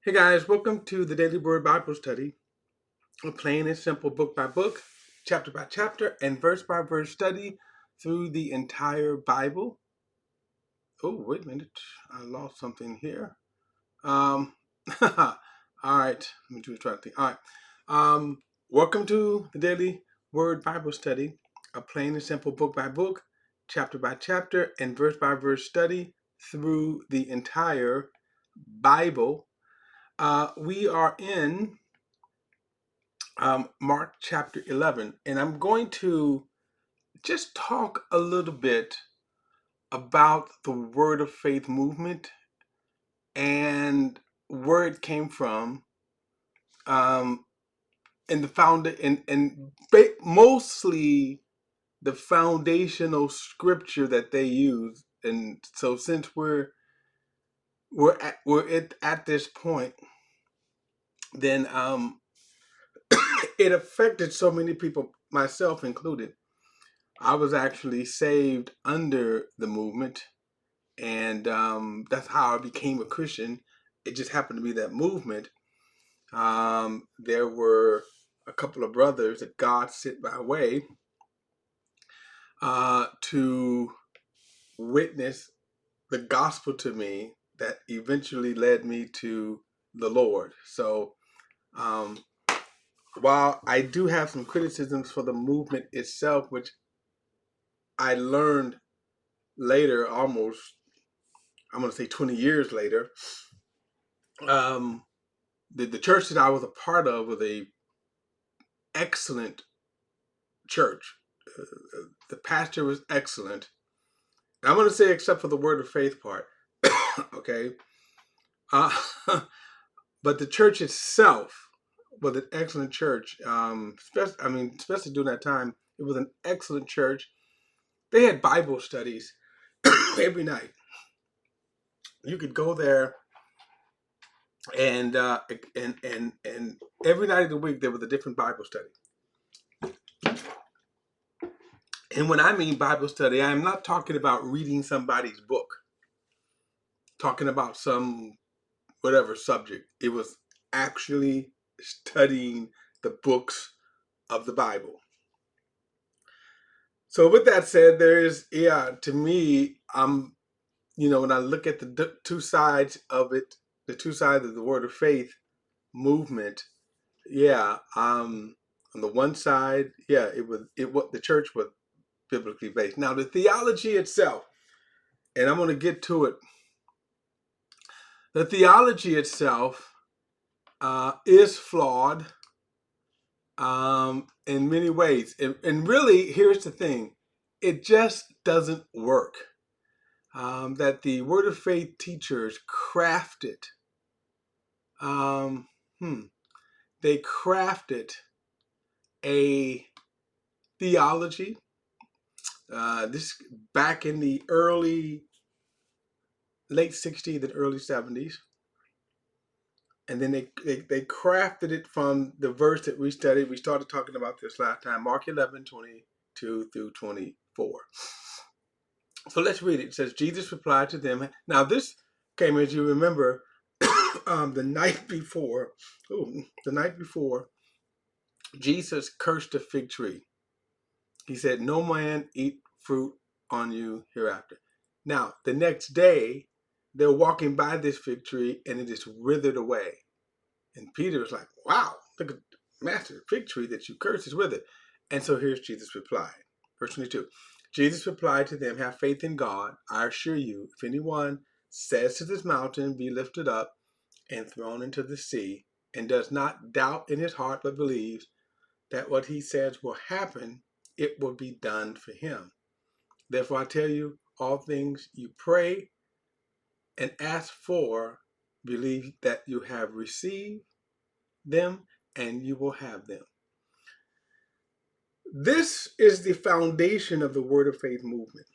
Hey guys, welcome to the Daily Word Bible Study. A plain and simple book by book, chapter by chapter, and verse by verse study through the entire Bible. Oh, wait a minute. I lost something here. All right. Let me try to think. All right. Welcome to the Daily Word Bible Study. A plain and simple book chapter by chapter, and verse by verse study through the entire Bible. We are in Mark chapter 11, and I'm going to just talk a little bit about the Word of Faith movement and where it came from, um, and mostly the foundational scripture that they use. And so, since we're at this point, then it affected so many people, myself included. I was actually saved under the movement, and that's how I became a Christian. It just happened to be that movement. There were a couple of brothers that God sent my way to witness the gospel to me that eventually led me to the Lord. So um, while I do have some criticisms for the movement itself, which I learned later, almost, I'm going to say 20 years later, um, the church that I was a part of was a excellent church. The pastor was excellent. And I'm going to say except for the word of faith part. Okay. Uh, but the church itself was an excellent church. Especially during that time, it was an excellent church. They had Bible studies every night. You could go there, and every night of the week there was a different Bible study. And when I mean Bible study, I'm not talking about reading somebody's book, talking about some whatever subject. It was actually studying the books of the Bible. So with that said, to me, when I look at the two sides of it, the two sides of the Word of Faith movement, on the one side, what the church was biblically based. Now the theology itself, and I'm going to get to it. The theology itself is flawed in many ways. And really, here's the thing. It just doesn't work. That the Word of Faith teachers crafted, um, they crafted a theology. This back in the late 60s and early 70s. And then they crafted it from the verse that we studied. We started talking about this last time, Mark 11:22 through 24. So let's read it. It says, Jesus replied to them. Now this came, as you remember, the night before. The night before, Jesus cursed the fig tree. He said, no man eat fruit on you hereafter. Now, the next day, they're walking by this fig tree and it is withered away. And Peter was like, wow, look at Master, the fig tree that you cursed is withered. And so here's Jesus' reply. Verse 22. Jesus replied to them, have faith in God. I assure you, if anyone says to this mountain, be lifted up and thrown into the sea, and does not doubt in his heart, but believes that what he says will happen, it will be done for him. Therefore, I tell you, all things you pray and ask for, believe that you have received them and you will have them. This is the foundation of the Word of Faith movement.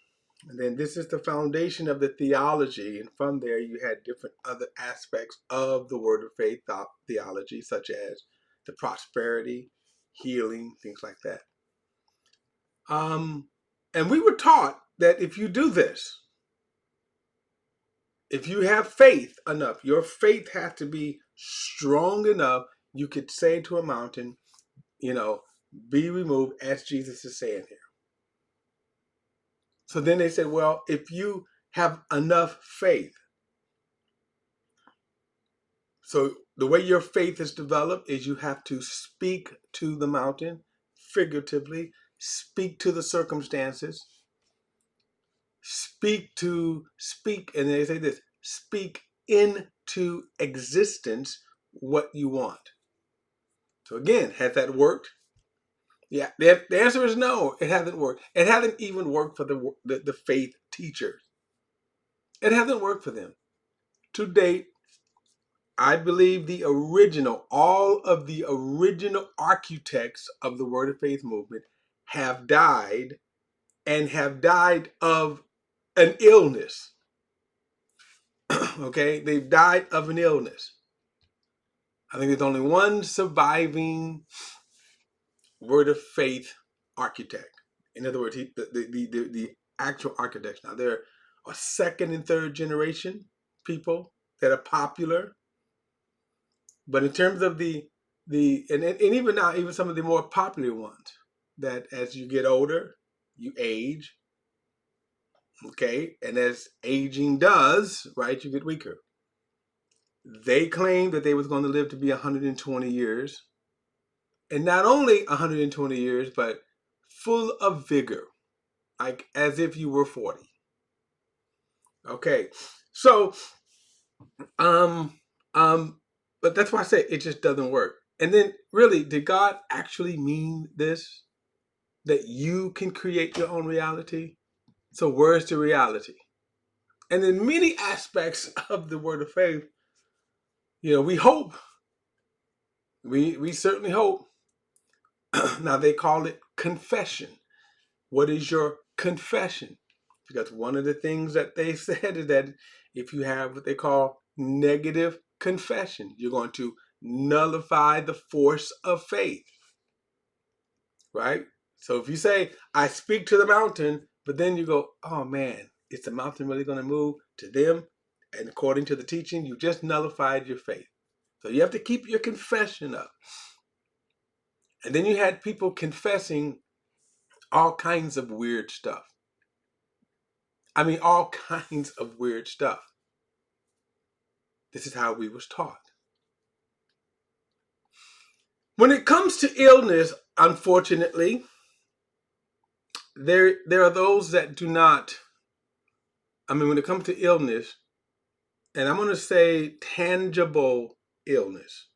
And then this is the foundation of the theology. And from there, you had different other aspects of the Word of Faith theology, such as the prosperity, healing, things like that. And we were taught that if you do this, if you have faith enough, your faith has to be strong enough you could say to a mountain, be removed, as Jesus is saying here. So then they said, well, if you have enough faith, so the way your faith is developed is you have to speak to the mountain, figuratively, speak to the circumstances, and they say this, speak into existence what you want. So again, has that worked? Yeah, the answer is no, it hasn't worked. It hasn't even worked for the faith teachers. It hasn't worked for them. To date, I believe all of the original architects of the Word of Faith movement have died, and have died of an illness. Okay, they've died of an illness. I think there's only one surviving Word of Faith architect. In other words, the actual architects. Now there are second and third generation people that are popular, but in terms of and even now, even some of the more popular ones, that as you get older, you age, okay, and as aging does, right, you get weaker. They claimed that they was going to live to be 120 years, and not only 120 years, but full of vigor, like as if you were 40. Okay, so but that's why I say it just doesn't work. And then, really, did God actually mean this? That you can create your own reality? So where's the reality? And in many aspects of the Word of Faith, we hope. We certainly hope. Now they call it confession. What is your confession? Because one of the things that they said is that if you have what they call negative confession, you're going to nullify the force of faith, right? So if you say, I speak to the mountain, but then you go, oh man, is the mountain really going to move? To them, and according to the teaching, you just nullified your faith. So you have to keep your confession up. And then you had people confessing all kinds of weird stuff. I mean, all kinds of weird stuff. This is how we was taught. When it comes to illness, unfortunately, there are those that do not. I mean, when it comes to illness, and I'm going to say tangible illness.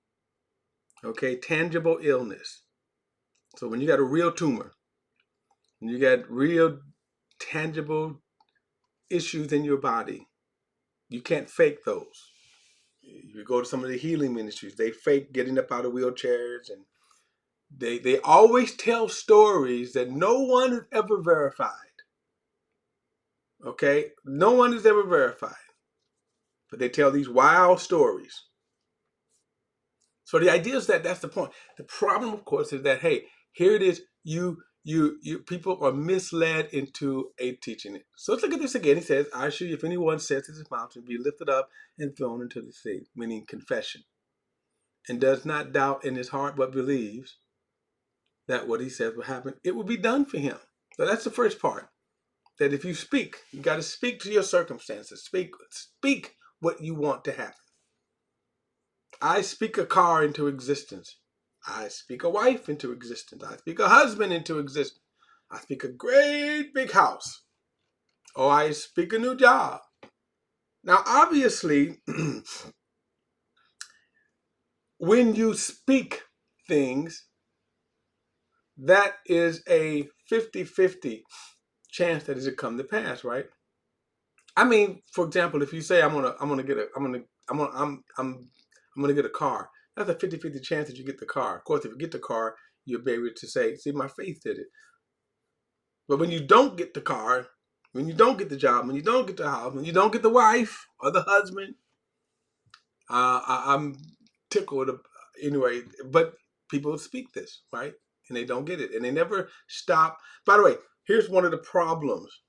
Okay, tangible illness. So when you got a real tumor, when you got real tangible issues in your body, you can't fake those. You go to some of the healing ministries, they fake getting up out of wheelchairs, and they always tell stories that no one has ever verified. Okay, no one has ever verified, but they tell these wild stories. So the idea is that that's the point. The problem, of course, is that, hey, here it is. You people are misled into a teaching it. So let's look at this again. He says, I assure you, if anyone says to this mountain, be lifted up and thrown into the sea, meaning confession, and does not doubt in his heart, but believes that what he says will happen, it will be done for him. So that's the first part. That if you speak, you got to speak to your circumstances. Speak what you want to happen. I speak a car into existence. I speak a wife into existence. I speak a husband into existence. I speak a great big house. Or I speak a new job. Now, obviously, when you speak things, that is a 50-50 chance that it come to pass, right? I mean, for example, if you say I'm gonna get a car, that's a 50-50 chance that you get the car. Of course, if you get the car, you'll be able to say, see, my faith did it. But when you don't get the car, when you don't get the job, when you don't get the house, when you don't get the wife or the husband, I'm tickled anyway. But people speak this, right? And they don't get it. And they never stop. By the way, here's one of the problems.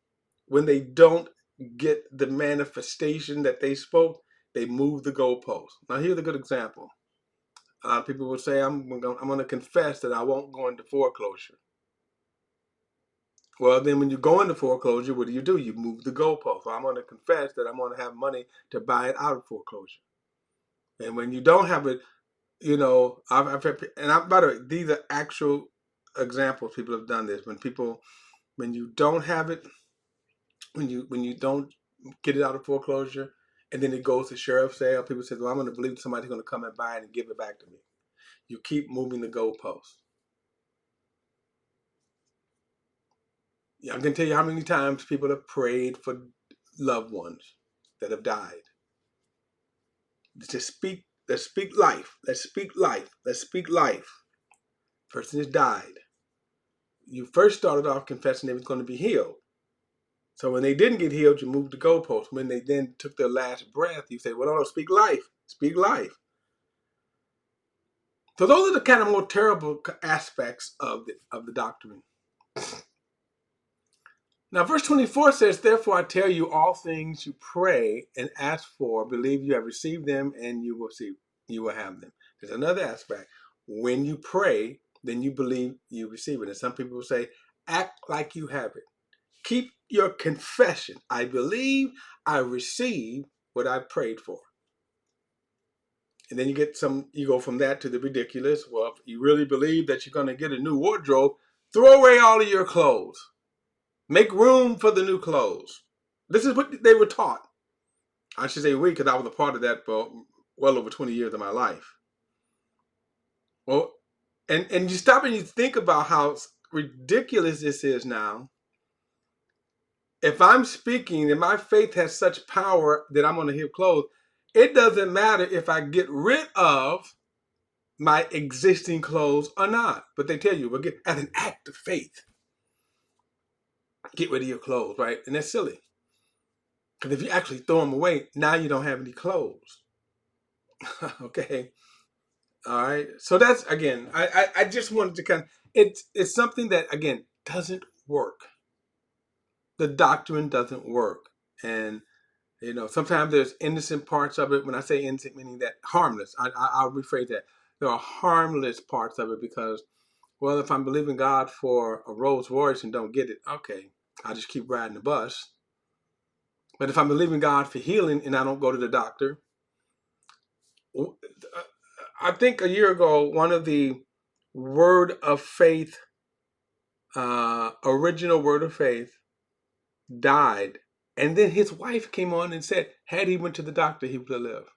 When they don't get the manifestation that they spoke, they move the goalpost. Now here's a good example. A lot of people will say, I'm going to confess that I won't go into foreclosure. Well, then when you go into foreclosure, what do? You move the goalpost. So I'm going to confess that I'm going to have money to buy it out of foreclosure. And when you don't have it, you know, by the way, these are actual examples. People have done this. When you don't have it, when you don't get it out of foreclosure, and then it goes to sheriff's sale, people say, well, I'm going to believe somebody's going to come and buy it and give it back to me. You keep moving the goalposts. Yeah, I can tell you how many times people have prayed for loved ones that have died. Let's speak life. Let's speak life. Let's speak life. Person has died. You first started off confessing they was going to be healed. So when they didn't get healed, you moved the goalpost. When they then took their last breath, you say, well, no, speak life. Speak life. So those are the kind of more terrible aspects of the doctrine. Now, verse 24 says, therefore I tell you, all things you pray and ask for, believe you have received them and you will have them. There's another aspect. When you pray, then you believe you receive it. And some people will say, act like you have it. Keep your confession. I believe I receive what I prayed for. And then you go from that to the ridiculous. Well, if you really believe that you're going to get a new wardrobe, throw away all of your clothes. Make room for the new clothes. This is what they were taught. I should say we, because I was a part of that for well over 20 years of my life. Well, and you stop and you think about how ridiculous this is now. If I'm speaking and my faith has such power that I'm going to heal clothes, it doesn't matter if I get rid of my existing clothes or not. But they tell you, well, as an act of faith, get rid of your clothes, right? And that's silly. Because if you actually throw them away, now you don't have any clothes. Okay. All right. So that's, again, I just wanted to it's something that, again, doesn't work. The doctrine doesn't work. And, you know, sometimes there's innocent parts of it. When I say innocent, meaning that harmless, I'll rephrase that. There are harmless parts of it because, well, if I'm believing God for a Rolls Royce and don't get it, okay, I'll just keep riding the bus. But if I'm believing God for healing and I don't go to the doctor, I think a year ago, one of the Word of Faith, original Word of Faith, died. And then his wife came on and said, had he went to the doctor, he would have lived.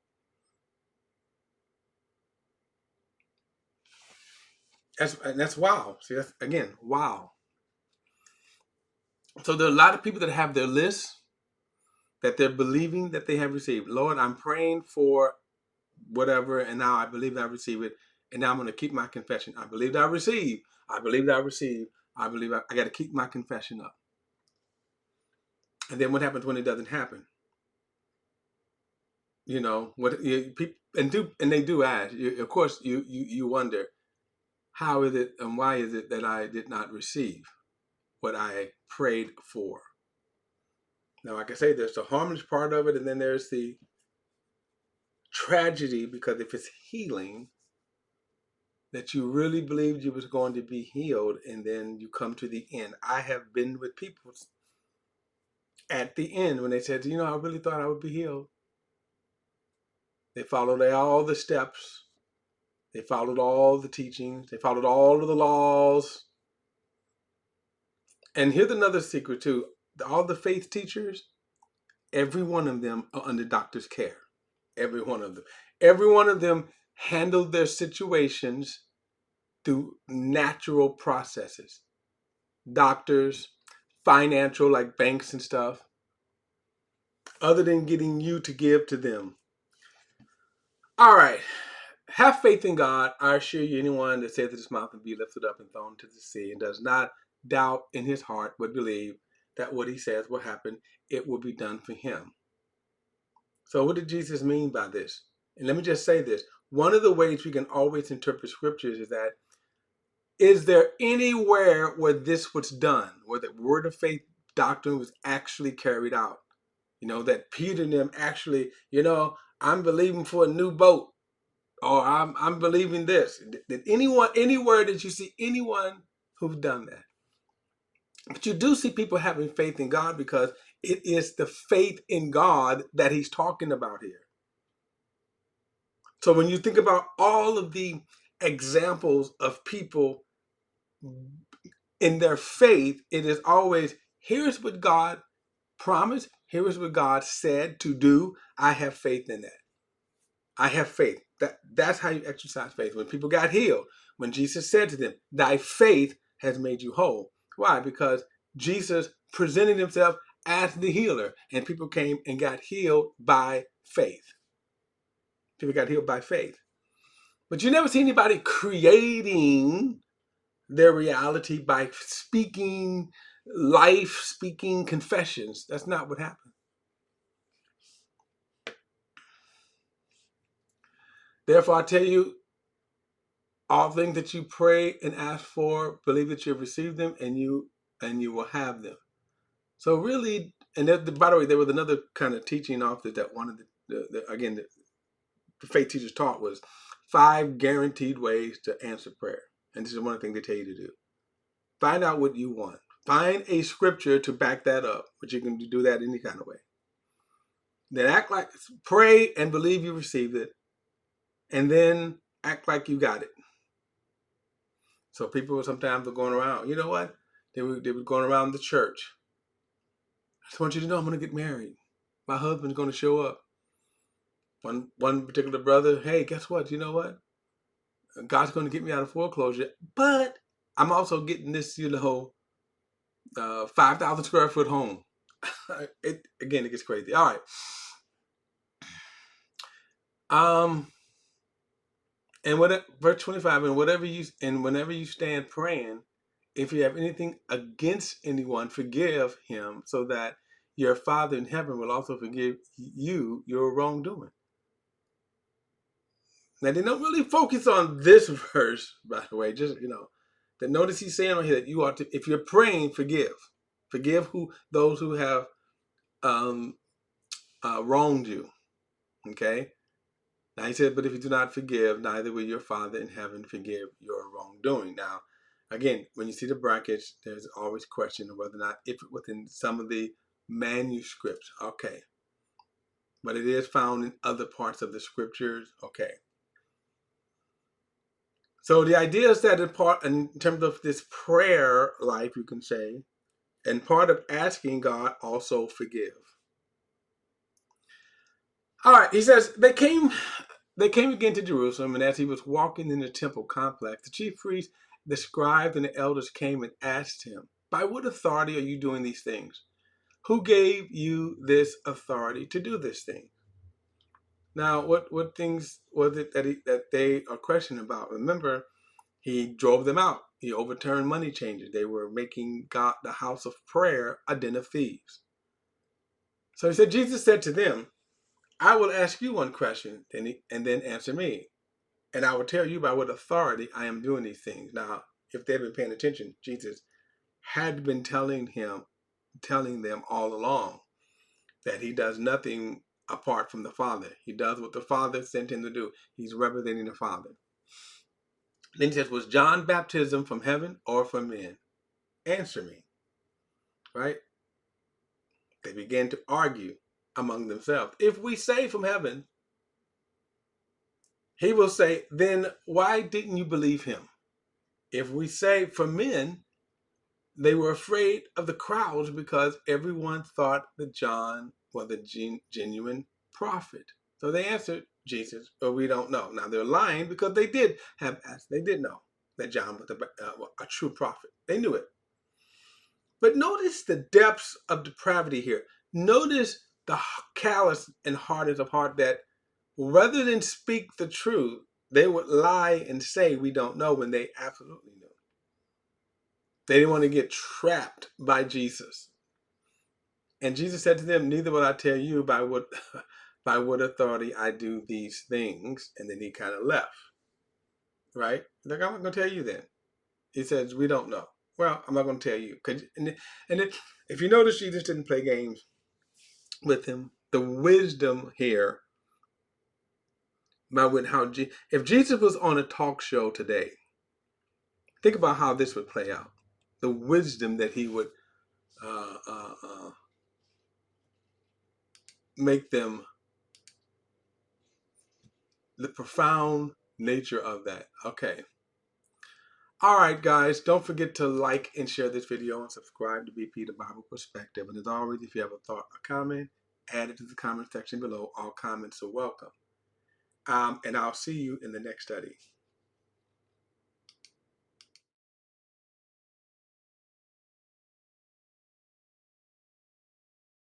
That's wow. See, that's, again, wow. So there are a lot of people that have their lists that they're believing that they have received. Lord, I'm praying for whatever, and now I believe I receive it, and now I'm going to keep my confession. I believe I receive. I believe I receive. I believe I got to keep my confession up. And then what happens when it doesn't happen? You know what? People and they do ask. Of course, you wonder, how is it and why is it that I did not receive what I prayed for? Now, like I say, there's the harmless part of it, and then there's the tragedy, because if it's healing, that you really believed you was going to be healed, and then you come to the end. I have been with people at the end when they said, you know, I really thought I would be healed. They followed all the steps. They followed all the teachings. They followed all of the laws. And here's another secret too. All the faith teachers, every one of them are under doctor's care. Every one of them. Every one of them handled their situations through natural processes. Doctors, financial, like banks and stuff, other than getting you to give to them. All right. Have faith in God. I assure you, anyone that says that his mouth will be lifted up and thrown to the sea and does not doubt in his heart but believe that what he says will happen, it will be done for him. So what did Jesus mean by this? And let me just say this. One of the ways we can always interpret scriptures is that, is there anywhere where this was done, where the word of faith doctrine was actually carried out? You know, that Peter and them actually, you know, I'm believing for a new boat, or I'm believing this. Did anyone, anywhere that you see anyone who's done that? But you do see people having faith in God, because it is the faith in God that he's talking about here. So when you think about all of the examples of people in their faith, it is always, here's what God promised, here is what God said to do. I have faith in that. I have faith. That's how you exercise faith. When people got healed, when Jesus said to them, thy faith has made you whole. Why? Because Jesus presented himself as the healer, and people came and got healed by faith. People got healed by faith. But you never see anybody creating their reality by speaking life, speaking confessions. That's not what happened. Therefore, I tell you, all things that you pray and ask for, believe that you've received them, and you will have them. So really, and by the way, there was another kind of teaching office that one of the faith teachers taught was 5 guaranteed ways to answer prayer. And this is one of the things they tell you to do. Find out what you want. Find a scripture to back that up, but you can do that any kind of way. Then pray and believe you received it, and then act like you got it. So people sometimes are going around, you know what? They were going around the church. I just want you to know I'm going to get married. My husband's going to show up. One particular brother, hey, guess what? You know what? God's going to get me out of foreclosure, but I'm also getting this, 5,000 square foot home. It gets crazy. All right. And verse 25, and whenever you stand praying, if you have anything against anyone, forgive him, so that your Father in heaven will also forgive you your wrongdoing. Now, they don't really focus on this verse, by the way. Just, that notice he's saying right here that you ought to, if you're praying, forgive. Forgive those who have wronged you. Okay? Now he said, but if you do not forgive, neither will your Father in heaven forgive your wrongdoing. Now, again, when you see the brackets, there's always question of whether or not, if within some of the manuscripts, okay. But it is found in other parts of the scriptures, okay. So the idea is that in terms of this prayer life, you can say, and part of asking God, also forgive. All right, he says, they came again to Jerusalem, and as he was walking in the temple complex, the chief priests, the scribes, and the elders came and asked him, by what authority are you doing these things? Who gave you this authority to do this thing? Now, what things was it that they are questioning about? Remember, he drove them out. He overturned money changers. They were making God, the house of prayer, a den of thieves. So he said, Jesus said to them, I will ask you one question, and then answer me. And I will tell you by what authority I am doing these things. Now, if they've been paying attention, Jesus had been telling them all along that he does nothing apart from the Father. He does what the Father sent him to do. He's representing the Father. Then he says, was John baptism from heaven or from men? Answer me. Right? They began to argue among themselves. If we say from heaven, he will say, then why didn't you believe him? If we say from men, they were afraid of the crowds because everyone thought that John was a genuine prophet. So they answered Jesus, but we don't know. Now they're lying because they did have asked. They did know that John was a true prophet. They knew it. But notice the depths of depravity here. Notice the callous and hardness of heart that rather than speak the truth, they would lie and say we don't know when they absolutely knew. They didn't want to get trapped by Jesus. And Jesus said to them, neither will I tell you by what authority I do these things. And then he kind of left. Right? Like, I'm not going to tell you then. He says, we don't know. Well, I'm not going to tell you. And if you notice, Jesus didn't play games with him. The wisdom here about with how if Jesus was on a talk show today, think about how this would play out. The wisdom that he would uh, uh, uh, make them, the profound nature of that. Okay. All right, guys, don't forget to like and share this video and subscribe to BP The Bible Perspective. And as always, if you have a thought or comment, add it to the comment section below. All comments are welcome. And I'll see you in the next study.